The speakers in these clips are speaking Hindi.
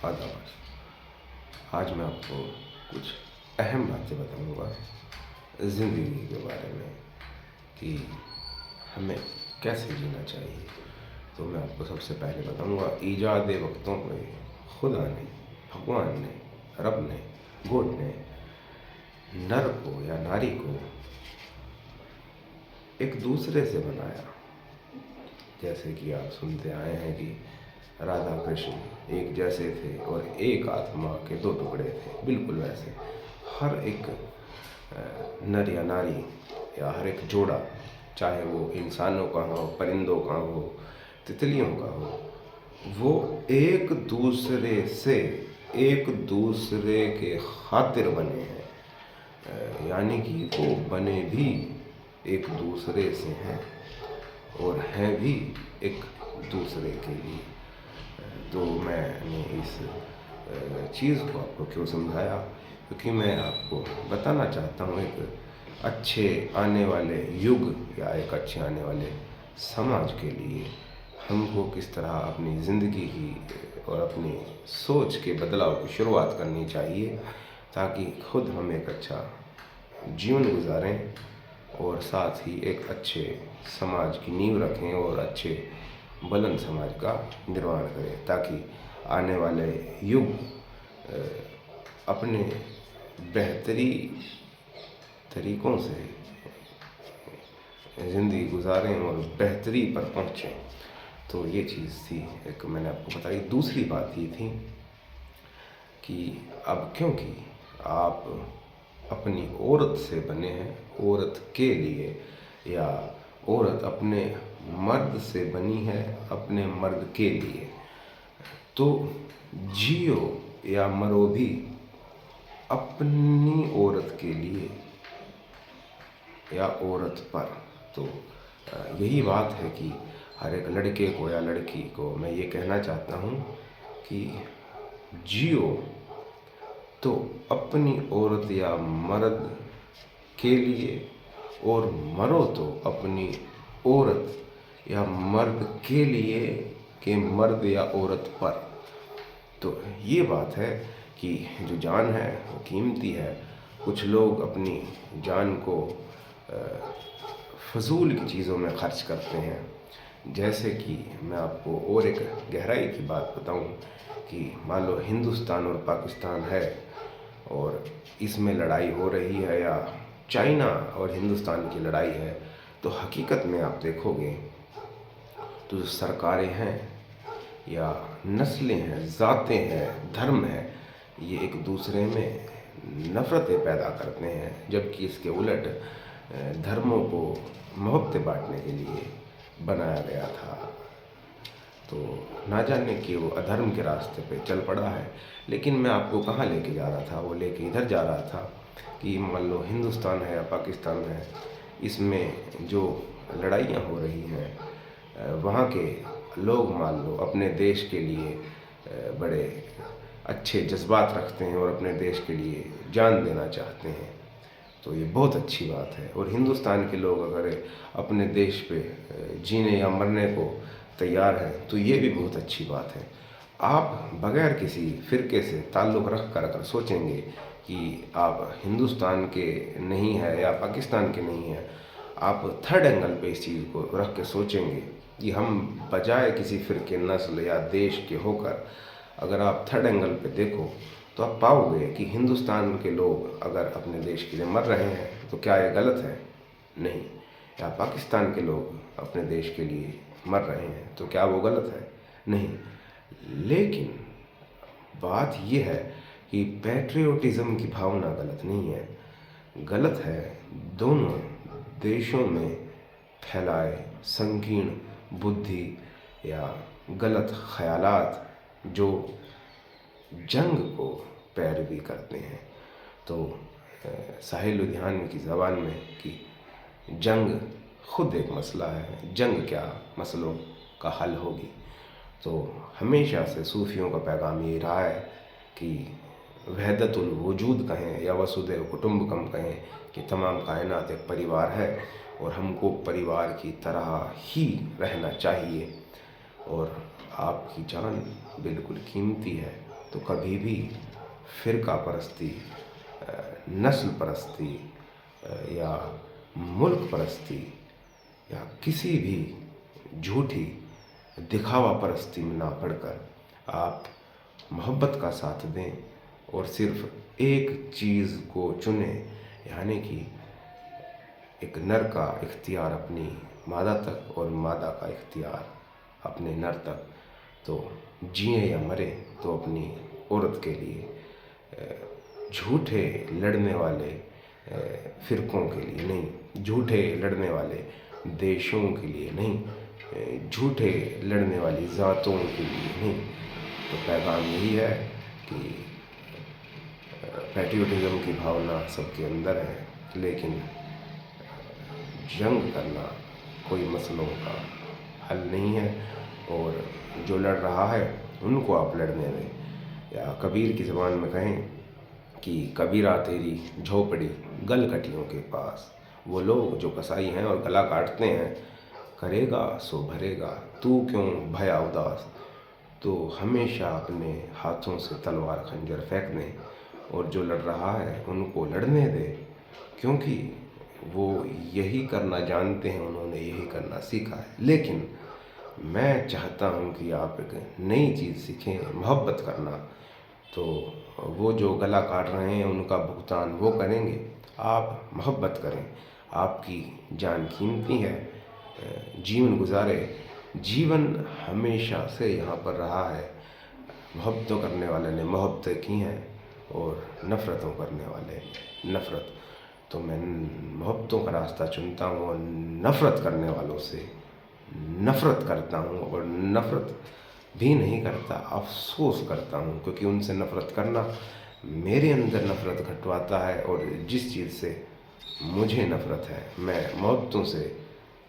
आदाब। आज मैं आपको कुछ अहम बातें बताऊंगा ज़िंदगी के बारे में कि हमें कैसे जीना चाहिए। तो मैं आपको सबसे पहले बताऊंगा, ईजाद वक्तों में खुदा ने, भगवान ने, रब ने, गॉड ने नर को या नारी को एक दूसरे से बनाया। जैसे कि आप सुनते आए हैं कि राधा कृष्ण एक जैसे थे और एक आत्मा के दो टुकड़े थे, बिल्कुल वैसे हर एक नर या नारी या हर एक जोड़ा, चाहे वो इंसानों का हो, परिंदों का हो, तितलियों का हो, वो एक दूसरे के खातिर बने हैं। यानी कि वो बने भी एक दूसरे से हैं और हैं भी एक दूसरे के लिए। तो मैंने इस चीज़ को आपको क्यों समझाया, क्योंकि मैं आपको बताना चाहता हूँ एक अच्छे आने वाले युग या एक अच्छे आने वाले समाज के लिए हमको किस तरह अपनी ज़िंदगी की और अपनी सोच के बदलाव की शुरुआत करनी चाहिए, ताकि खुद हम एक अच्छा जीवन गुजारें और साथ ही एक अच्छे समाज की नींव रखें और अच्छे बुलंद समाज का निर्माण करें, ताकि आने वाले युग अपने बेहतरी तरीक़ों से ज़िंदगी गुजारें और बेहतरी पर पहुँचें। तो ये चीज़ थी एक मैंने आपको बताई। दूसरी बात ये थी कि अब क्योंकि आप अपनी औरत से बने हैं, औरत के लिए, या औरत अपने मर्द से बनी है अपने मर्द के लिए, तो जियो या मरो भी अपनी औरत के लिए या औरत पर। तो यही बात है कि हर एक लड़के को या लड़की को मैं ये कहना चाहता हूँ कि जियो तो अपनी औरत या मर्द के लिए और मरो तो अपनी औरत या मर्द के लिए के मर्द या औरत पर। तो ये बात है कि जो जान है वो कीमती है। कुछ लोग अपनी जान को फजूल की चीज़ों में खर्च करते हैं। जैसे कि मैं आपको और एक गहराई की बात बताऊं कि मान लो हिंदुस्तान और पाकिस्तान है और इसमें लड़ाई हो रही है, या चाइना और हिंदुस्तान की लड़ाई है, तो हकीकत में आप देखोगे तो जो सरकारें हैं या नस्लें हैं, ज़ातें हैं, धर्म हैं, ये एक दूसरे में नफ़रतें पैदा करते हैं, जबकि इसके उलट धर्मों को मोहब्बतें बांटने के लिए बनाया गया था। तो ना जाने कि वो अधर्म के रास्ते पे चल पड़ा है। लेकिन मैं आपको कहाँ लेके जा रहा था, वो लेके इधर जा रहा था कि मान लो हिंदुस्तान है या पाकिस्तान है, इसमें जो लड़ाइयाँ हो रही हैं, वहाँ के लोग मान लो अपने देश के लिए बड़े अच्छे जज्बात रखते हैं और अपने देश के लिए जान देना चाहते हैं। तो ये बहुत अच्छी बात है। और हिंदुस्तान के लोग अगर अपने देश पे जीने या मरने को तैयार हैं तो ये भी बहुत अच्छी बात है। आप बगैर किसी फ़िरके से ताल्लुक़ रख कर अगर सोचेंगे कि आप हिंदुस्तान के नहीं हैं या पाकिस्तान के नहीं हैं, आप थर्ड एंगल पे इस चीज़ को रख के सोचेंगे कि हम बजाय किसी फ़िरके, नस्ल या देश के होकर, अगर आप थर्ड एंगल पे देखो तो आप पाओगे कि हिंदुस्तान के लोग अगर अपने देश के लिए मर रहे हैं तो क्या ये गलत है? नहीं। या पाकिस्तान के लोग अपने देश के लिए मर रहे हैं तो क्या वो गलत है? नहीं। लेकिन बात ये है कि पैट्रियोटिज़म की भावना गलत नहीं है। गलत है दोनों देशों में फैलाए संकीर्ण बुद्धि या गलत ख़यालात जो जंग को पैरवी करते हैं। तो साहिल लुधियानवी की ज़बान में कि जंग खुद एक मसला है, जंग क्या मसलों का हल होगी। तो हमेशा से सूफ़ियों का पैगाम ये रहा है कि वहदतुल वजूद कहें या वसुधैव कुटुम्बकम कहें कि तमाम कायनात एक परिवार है और हमको परिवार की तरह ही रहना चाहिए। और आपकी जान बिल्कुल कीमती है तो कभी भी फ़िरका परस्ती, नस्ल परस्ती या मुल्क परस्ती या किसी भी झूठी दिखावा परस्ती में ना पड़कर आप मोहब्बत का साथ दें और सिर्फ़ एक चीज़ को चुनें, यानी कि एक नर का इख्तियार अपनी मादा तक और मादा का इख्तियार अपने नर तक। तो जिए या मरे तो अपनी औरत के लिए, झूठे लड़ने वाले फ़िरक़ों के लिए नहीं, झूठे लड़ने वाले देशों के लिए नहीं, झूठे लड़ने वाली ज़ातों के लिए नहीं। तो पैगाम यही है कि पैट्रियोटिज़म की भावना सबके अंदर है, लेकिन जंग करना कोई मसलों का हल नहीं है। और जो लड़ रहा है उनको आप लड़ने दें, या कबीर की ज़बान में कहें कि कबीरा तेरी झोपड़ी गलकटियों के पास। वो लोग जो कसाई हैं और गला काटते हैं, करेगा सो भरेगा तू क्यों भया उदास। तो हमेशा अपने हाथों से तलवार खंजर फेंक दें और जो लड़ रहा है उनको लड़ने दें, क्योंकि वो यही करना जानते हैं, उन्होंने यही करना सीखा है। लेकिन मैं चाहता हूँ कि आप एक नई चीज़ सीखें, मोहब्बत करना। तो वो जो गला काट रहे हैं उनका भुगतान वो करेंगे, आप मोहब्बत करें। आपकी जान कीमती है, जीवन गुजारे। जीवन हमेशा से यहाँ पर रहा है, मोहब्बतों करने वाले ने मोहब्बतें की हैं और नफ़रतों करने वाले नफ़रत। तो मैं मोहब्बतों का रास्ता चुनता हूँ और नफ़रत करने वालों से नफ़रत करता हूँ, और नफ़रत भी नहीं करता, अफ़सोस करता हूँ, क्योंकि उनसे नफ़रत करना मेरे अंदर नफ़रत घटवाता है। और जिस चीज़ से मुझे नफ़रत है, मैं मोहब्बतों से,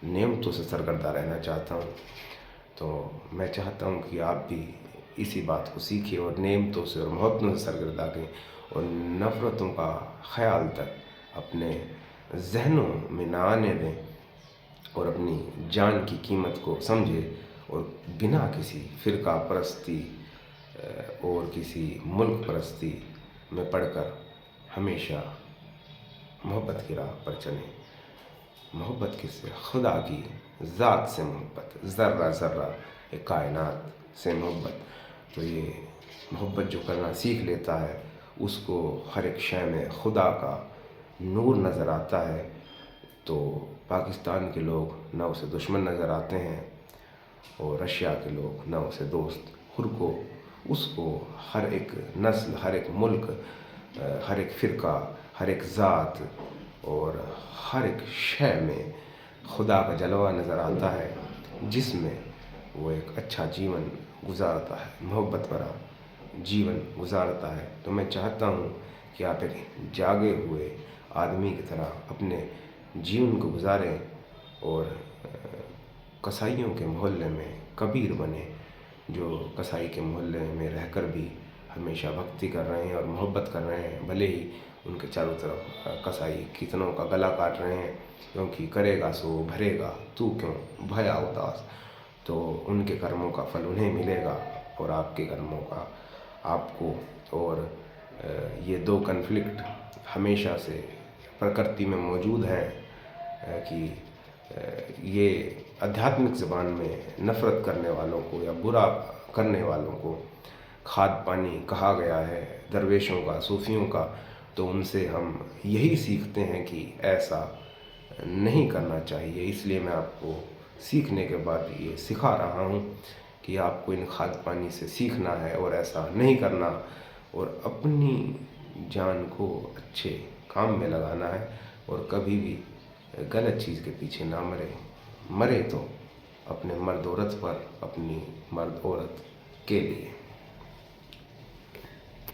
नेमतों से सरगर्दा रहना चाहता हूँ। तो मैं चाहता हूँ कि आप भी इसी बात को सीखिए और नेमतों से और मोहब्बतों से सरगर्दा करें, और नफ़रतों का ख़याल तक अपने ज़हनों में ना आने दें, और अपनी जान की कीमत को समझें, और बिना किसी फ़िरका परस्ती और किसी मुल्क परस्ती में पड़कर हमेशा मोहब्बत की राह पर चलें। मोहब्बत किससे? खुदा की ज़ात से मोहब्बत, ज़र्रा ज़र्रा एक कायनात से मोहब्बत। तो ये मोहब्बत जो करना सीख लेता है, उसको हर एक शय में खुदा का नूर नज़र आता है। तो पाकिस्तान के लोग ना उसे दुश्मन नज़र आते हैं, और रशिया के लोग ना उसे दोस्त। खुद को उसको हर एक नस्ल, हर एक मुल्क, हर एक फ़िरका, हर एक ज़ात और हर एक शय में खुदा का जलवा नज़र आता है, जिसमें वो एक अच्छा जीवन गुजारता है, मोहब्बत भरा जीवन गुजारता है। तो मैं चाहता हूँ कि आप एक जागे हुए आदमी की तरह अपने जीवन को गुजारें, और कसाईयों के मोहल्ले में कबीर बने, जो कसाई के मोहल्ले में रहकर भी हमेशा भक्ति कर रहे हैं और मोहब्बत कर रहे हैं, भले ही उनके चारों तरफ कसाई कितनों का गला काट रहे हैं, क्योंकि करेगा सो भरेगा तू क्यों भया उदास। तो उनके कर्मों का फल उन्हें मिलेगा और आपके कर्मों का आपको। और ये दो कन्फ्लिक्ट हमेशा से प्रकृति में मौजूद है, कि ये आध्यात्मिक ज़बान में नफ़रत करने वालों को या बुरा करने वालों को खाद पानी कहा गया है, दरवेशों का, सूफ़ियों का। तो उनसे हम यही सीखते हैं कि ऐसा नहीं करना चाहिए। इसलिए मैं आपको सीखने के बाद ये सिखा रहा हूँ कि आपको इन खाद पानी से सीखना है और ऐसा नहीं करना, और अपनी जान को अच्छे काम में लगाना है, और कभी भी गलत चीज़ के पीछे ना मरे तो अपने मर्द औरत पर, अपनी मर्द औरत के लिए।